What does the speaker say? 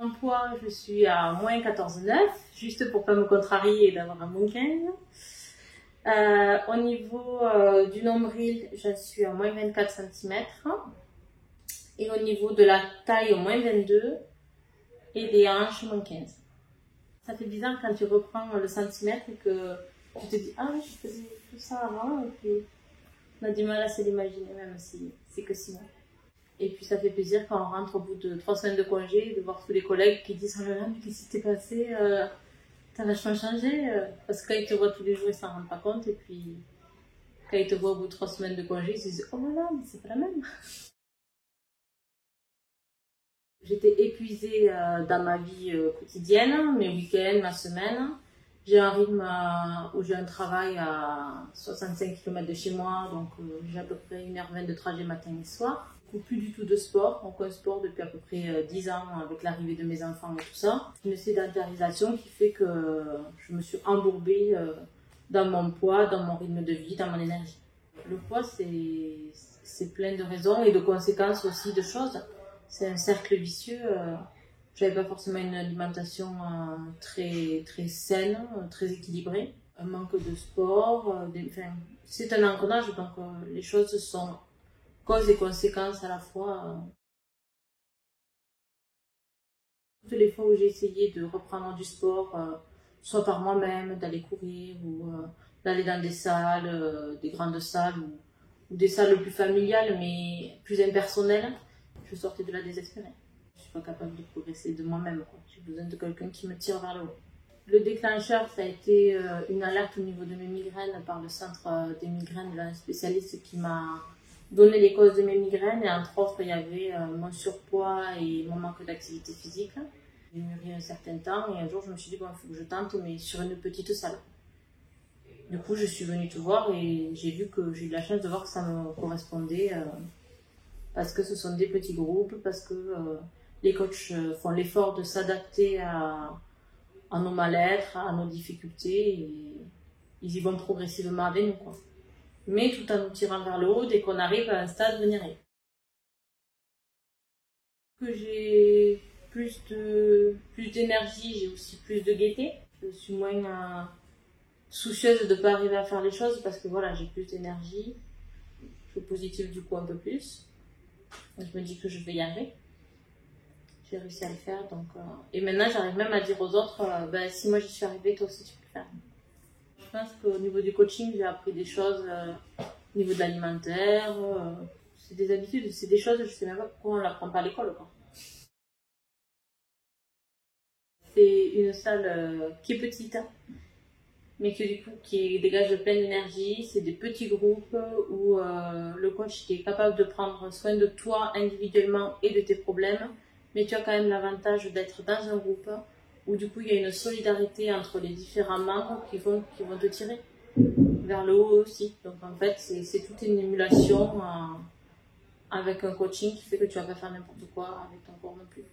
en poids, je suis à moins 14,9, juste pour pas me contrarier et d'avoir un moins 15. Au niveau du nombril, je suis à moins 24 cm. Et au niveau de la taille, au moins 22. Et des hanches, moins 15. Ça fait bizarre quand tu reprends le centimètre et que tu te dis « Ah oui, je faisais tout ça avant » et puis on a du mal à se l'imaginer, même si c'est que 6 mois. Et puis ça fait plaisir quand on rentre au bout de 3 semaines de congé, de voir tous les collègues qui disent « Oh là là, mais qu'est-ce qui t'est passé t'as vachement changé » parce que quand ils te voient tous les jours, ils s'en rendent pas compte. Et puis quand ils te voient au bout de 3 semaines de congé, ils se disent « Oh là là, mais c'est pas la même ». J'étais épuisée dans ma vie quotidienne, mes week-ends, ma semaine. J'ai un rythme où j'ai un travail à 65 km de chez moi, donc j'ai à peu près 1h20 de trajet matin et soir. Plus du tout de sport, aucun sport depuis à peu près 10 ans avec l'arrivée de mes enfants et tout ça. Une sédentarisation qui fait que je me suis embourbée dans mon poids, dans mon rythme de vie, dans mon énergie. Le poids, c'est plein de raisons et de conséquences aussi de choses. C'est un cercle vicieux. J'avais pas forcément une alimentation très saine, très équilibrée. Un manque de sport. C'est un engrenage, donc les choses sont causes et conséquences à la fois. Toutes les fois où j'ai essayé de reprendre du sport, soit par moi-même, d'aller courir ou d'aller dans des salles, des grandes salles ou des salles plus familiales mais plus impersonnelles, je sortais de là désespérée. Je suis pas capable de progresser de moi-même. J'ai besoin de quelqu'un qui me tire vers le haut. Le déclencheur, ça a été une alerte au niveau de mes migraines par le centre des migraines d'un spécialiste qui m'a donné les causes de mes migraines. Et entre autres, il y avait mon surpoids et mon manque d'activité physique. J'ai mûri un certain temps et un jour, je me suis dit, bon, il faut que je tente, mais sur une petite salle. Du coup, je suis venue te voir et j'ai vu que j'ai eu la chance de voir que ça me correspondait. Parce que ce sont des petits groupes, parce que les coachs font l'effort de s'adapter à nos mal-être, à nos difficultés, et ils y vont progressivement avec nous, quoi. Mais tout en nous tirant vers le haut dès qu'on arrive à un stade vénéré. Que j'ai plus d'énergie, j'ai aussi plus de gaieté. Je suis moins soucieuse de ne pas arriver à faire les choses parce que voilà, j'ai plus d'énergie. Je suis positive du coup un peu plus. Je me dis que je vais y arriver. J'ai réussi à le faire. Donc, et maintenant, j'arrive même à dire aux autres, si moi j'y suis arrivée, toi aussi tu peux le faire. Je pense qu'au niveau du coaching, j'ai appris des choses au niveau de l'alimentaire. C'est des habitudes, c'est des choses, je ne sais même pas pourquoi on ne l'apprend pas à l'école, quoi. C'est une salle qui est petite, mais qui dégage plein d'énergie. C'est des petits groupes où le coach est capable de prendre soin de toi individuellement et de tes problèmes. Mais tu as quand même l'avantage d'être dans un groupe où du coup il y a une solidarité entre les différents membres qui vont te tirer vers le haut aussi. Donc en fait c'est toute une émulation avec un coaching qui fait que tu vas pas faire n'importe quoi avec ton corps non plus.